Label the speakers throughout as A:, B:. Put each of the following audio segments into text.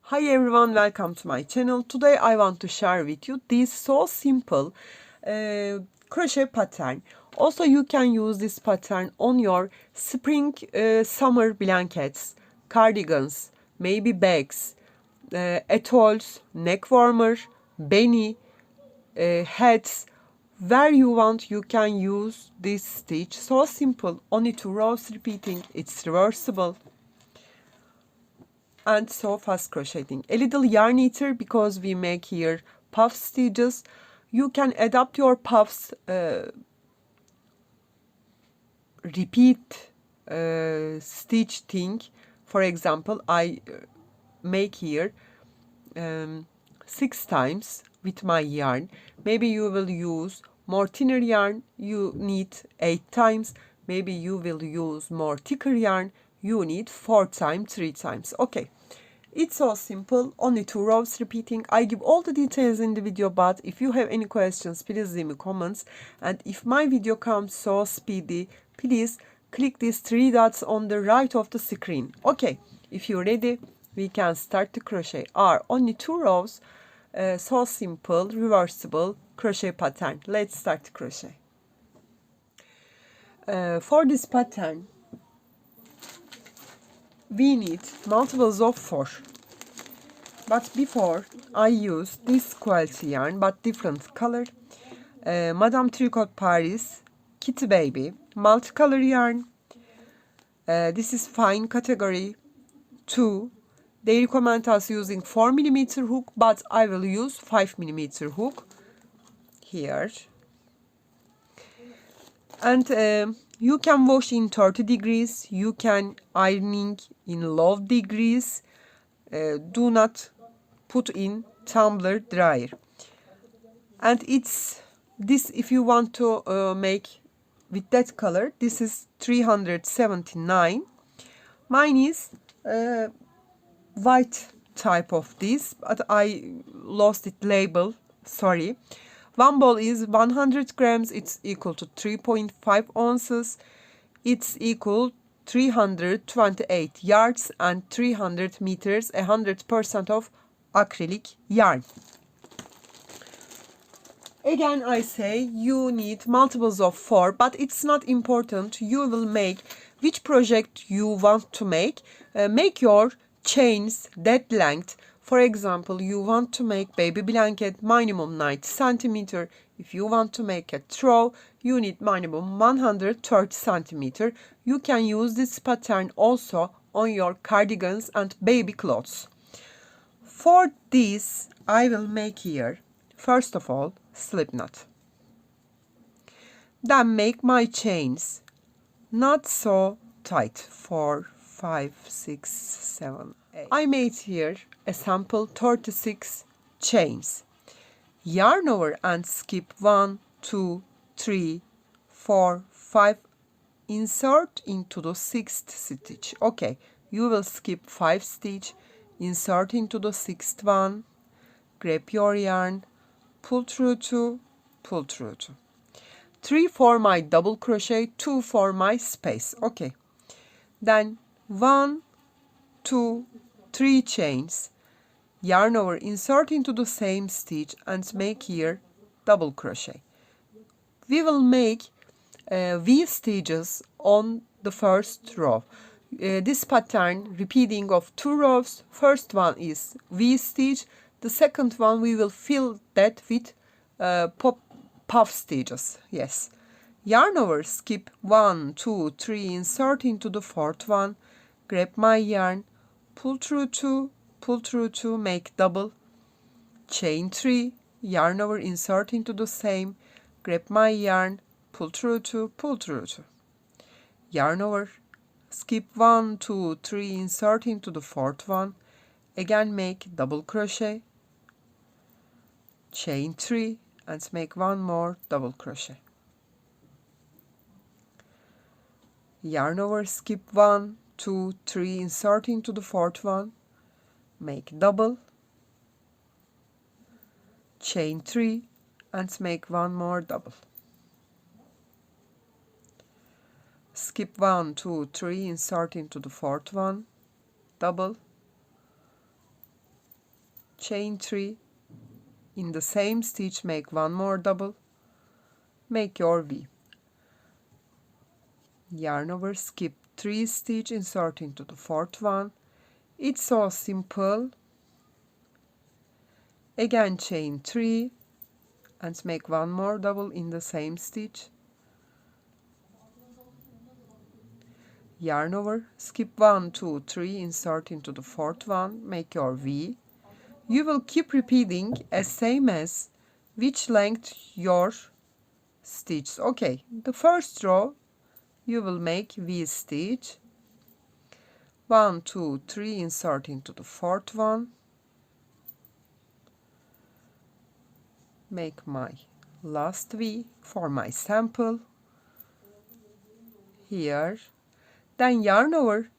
A: Hi everyone, welcome to my channel. Today I want to share with you this so simple crochet pattern. Also you can use this pattern on your spring summer blankets, cardigans, maybe bags, atolls, neck warmer, beanie, hats. Where you want you can use this stitch. So simple, only 2 rows repeating. It's reversible and so fast crocheting. A little yarn eater because we make here puff stitches. You can adapt your puffs, repeat stitch thing. For example, I make here 6 times with my yarn. Maybe you will use more thinner yarn, you need 8 times. Maybe you will use more thicker yarn, you need 4 times, 3 times. Okay. It's so simple, only 2 rows repeating. I give all the details in the video, but if you have any questions, please leave me comments. And if my video comes so speedy, please click these 3 dots on the right of the screen. Okay, if you're ready, we can start the crochet. Only 2 rows, so simple, reversible crochet pattern. Let's start the crochet. For this pattern, we need multiples of 4. But before I use this quality yarn but different color, Madame Tricot Paris Kitty Baby multicolor yarn. This is fine category 2. They recommend us using 4mm hook, but I will use 5mm hook here. And you can wash in 30 degrees, you can ironing in low degrees. Do not put in tumbler dryer. And it's this, if you want to make with that color, this is 379. Mine is white type of this, but I lost it label, sorry. One ball is 100 grams, it's equal to 3.5 ounces. It's equal 328 yards and 300 meters, 100% of acrylic yarn. Again, I say you need multiples of 4, but it's not important. You will make which project you want to make. Make your chains that length. For example, you want to make baby blanket minimum 90 centimeter. If you want to make a throw, you need minimum 130 centimeter. You can use this pattern also on your cardigans and baby clothes. For this, I will make here, first of all, slip knot. Then make my chains not so tight, 4, 5, 6, 7, 8. I made here a sample 36 chains. Yarn over and skip 1, 2, 3, 4, 5. Insert into the 6th stitch. Okay, you will skip 5 stitch, insert into the 6th one, grab your yarn, pull through 2, pull through 2. 3 for my double crochet, 2 for my space. Okay, then 1, 2, 3 chains, yarn over, insert into the same stitch and make here double crochet. We will make V stitches on the first row. This pattern repeating of 2 rows. First one is V stitch, the second one we will fill that with puff stitches. Yes, yarn over, skip 1, 2, 3, insert into the 4th one, grab my yarn, pull through 2, pull through 2, make double, chain 3, yarn over, insert into the same, grab my yarn, pull through 2, pull through 2, yarn over, skip 1, 2, 3, insert into the 4th one, again make double crochet, chain 3 and make one more double crochet, yarn over, skip 1, 2, 3, insert into the 4th one, make double, chain 3 and make one more double, skip 1, 2, 3, insert into the 4th one, double, chain 3, in the same stitch make one more double, make your V. Yarn over, skip 3 stitch, insert into the fourth one. It's so simple. Again chain 3 and make one more double in the same stitch. Yarn over, skip 1, 2, 3, insert into the fourth one, make your V. You will keep repeating as same as which length your stitch. Okay, the first row you will make V stitch. 1, 2, 3, insert into the fourth one. Make my last V for my sample here. Then yarn over,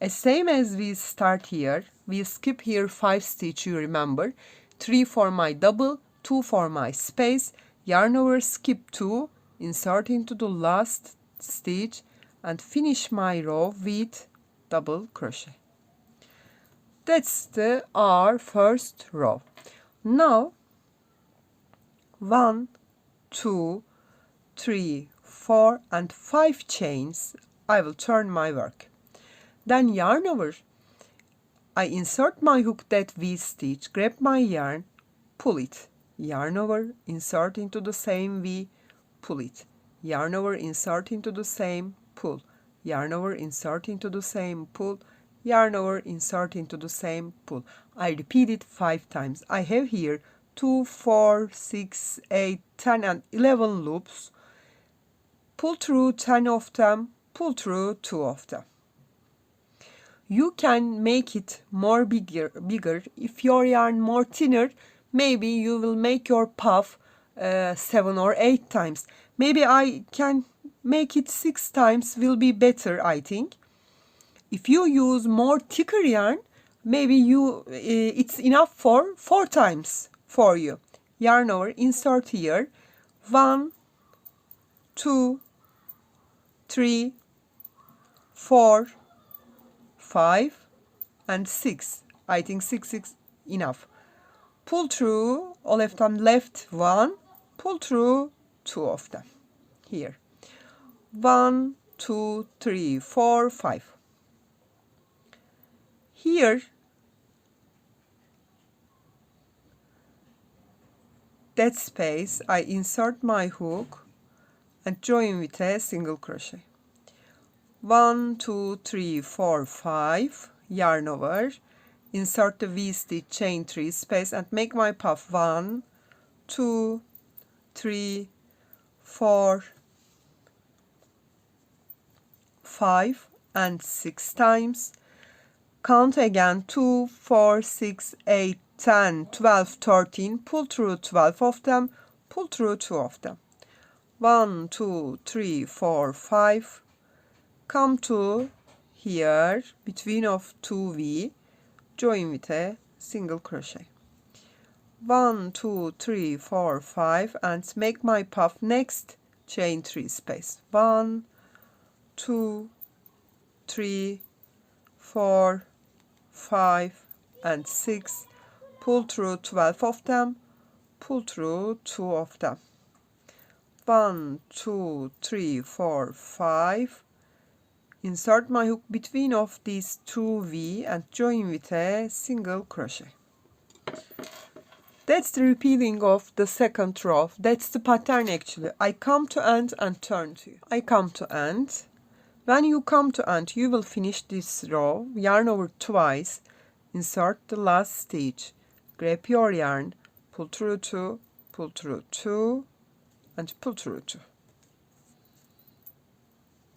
A: as same as we start here. We skip here 5 stitch, you remember. 3 for my double, 2 for my space. Yarn over, skip 2, insert into the last stitch and finish my row with double crochet. That's our first row. Now 1, 2, 3, 4 and 5 chains. I will turn my work. Then yarn over, I insert my hook that V stitch, grab my yarn, pull it, yarn over, insert into the same V, pull it, yarn over, insert into the same, pull, yarn over, insert into the same, pull, yarn over, insert into the same, pull. I repeat it 5 times. I have here 2, 4, 6, 8, 10 and 11 loops. Pull through 10 of them, pull through 2 of them. You can make it more bigger. If your yarn more thinner, maybe you will make your puff 7 or 8 times. Maybe I can make it 6 times, will be better, I think. If you use more thicker yarn, maybe it's enough for 4 times for you. Yarn over, insert here. 1, 2, 3, 4, 5 and 6. I think 6 is enough. Pull through all of them, left 1, pull through 2 of them here. 1, 2, 3, 4, 5. Here that space I insert my hook and join with a single crochet. 1, 2, 3, 4, 5, yarn over, insert the V stitch, chain 3 space and make my puff 1, 2, 3, 4, 5 and 6 times. Count again 2, 4, 6, 8, 10, 12, 13, pull through 12 of them, pull through 2 of them. 1, 2, 3, 4, 5. Come to here between of 2V, join with a single crochet. 1, 2, 3, 4, 5 and make my puff next chain 3 space. 1, 2, 3, 4, 5 and 6. Pull through 12 of them, pull through 2 of them. 1, 2, 3, 4, 5. Insert my hook between of these 2V and join with a single crochet. That's the repeating of the second row. That's the pattern actually. I come to end and turn to you. I come to end. When you come to end, you will finish this row, yarn over twice, insert the last stitch, grab your yarn, pull through 2, pull through 2 and pull through 2.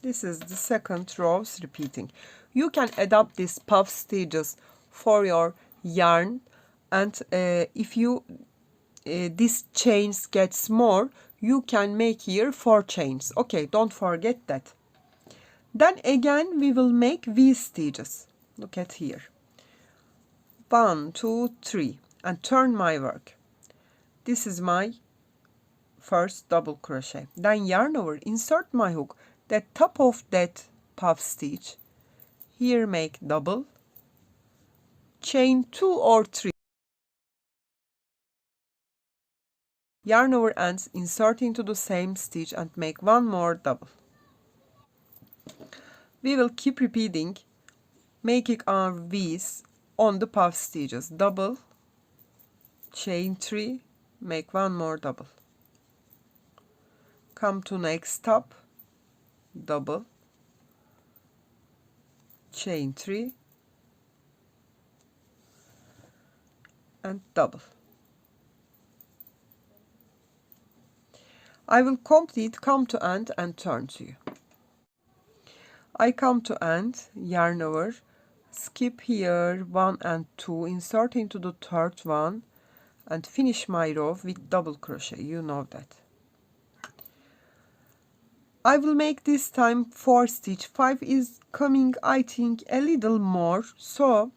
A: This is the second rows repeating. You can adapt these puff stitches for your yarn, and if you these chains gets more, you can make here 4 chains. Okay, don't forget that. Then again we will make V stitches. Look at here. 1, 2, 3 and turn my work. This is my first double crochet. Then yarn over, insert my hook that top of that puff stitch. Here make double, chain 2 or 3. Yarn over ends, insert into the same stitch and make one more double. We will keep repeating, making our V's on the puff stitches. Double, chain 3, make one more double. Come to next top, double, chain 3 and double. I will complete, come to end and turn to you. I come to end, yarn over, skip here 1 and 2, insert into the third one and finish my row with double crochet. You know that. I will make this time 4 stitch. 5 is coming, I think, a little more, so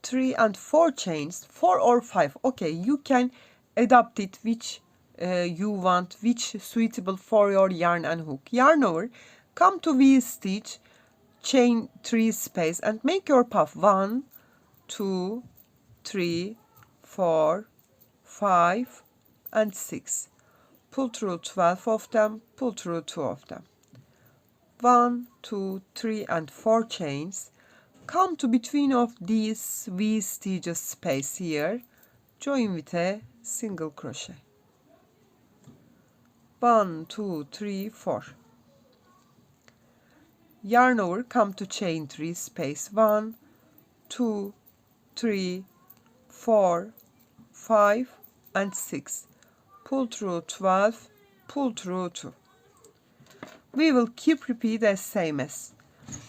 A: 3 and 4 chains, 4 or 5. Okay, you can adapt it which you want, which suitable for your yarn and hook. Yarn over, come to V stitch, chain 3 space and make your puff. 1, 2, 3, 4, 5 and 6. Pull through 12 of them, pull through 2 of them. 1, 2, 3 and 4 chains. Come to between of these V stitches space here, join with a single crochet. 1, 2, 3, 4. Yarn over, come to chain 3 space. 1, 2, 3, 4, 5 and 6. Pull through 12, pull through 2. We will keep repeat as same as.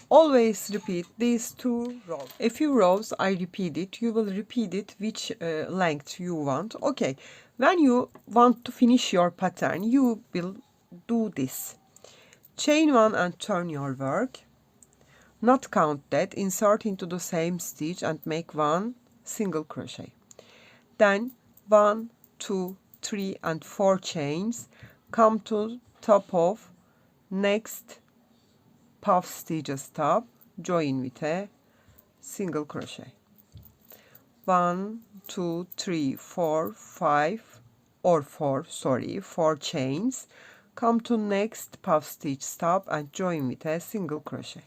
A: Always repeat these 2 rows. A few rows I repeat it. You will repeat it which length you want. Okay. When you want to finish your pattern, you will do this. Chain 1 and turn your work. Not count that. Insert into the same stitch and make 1 single crochet. Then 1, 2, 3 and 4 chains. Come to top of next puff stitches top, join with a single crochet. 1, 2, 3, 4, 5 or 4, sorry, 4 chains. Come to next puff stitch stop and join with a single crochet.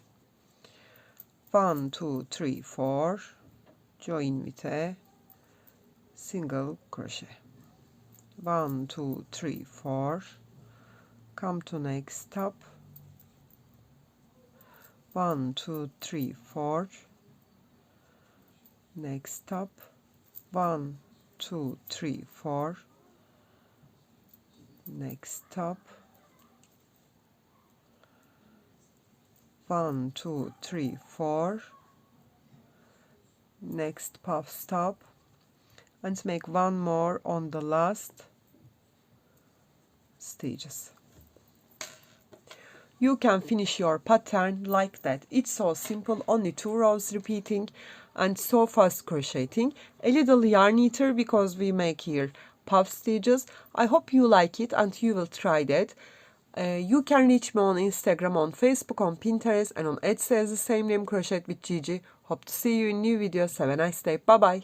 A: 1, 2, 3, 4, join with a single crochet. 1, 2, 3, 4, come to next top. 1, 2, 3, 4, next stop. 1, 2, 3, 4, next stop. 1, 2, 3, 4, next puff stop and make one more on the last stitches. You can finish your pattern like that. It's so simple, only 2 rows repeating and so fast crocheting. A little yarn eater because we make here puff stitches. I hope you like it and you will try that. You can reach me on Instagram, on Facebook, on Pinterest and on Etsy as the same name, Crochet with Gigi. Hope to see you in new videos. Have a nice day. Bye bye.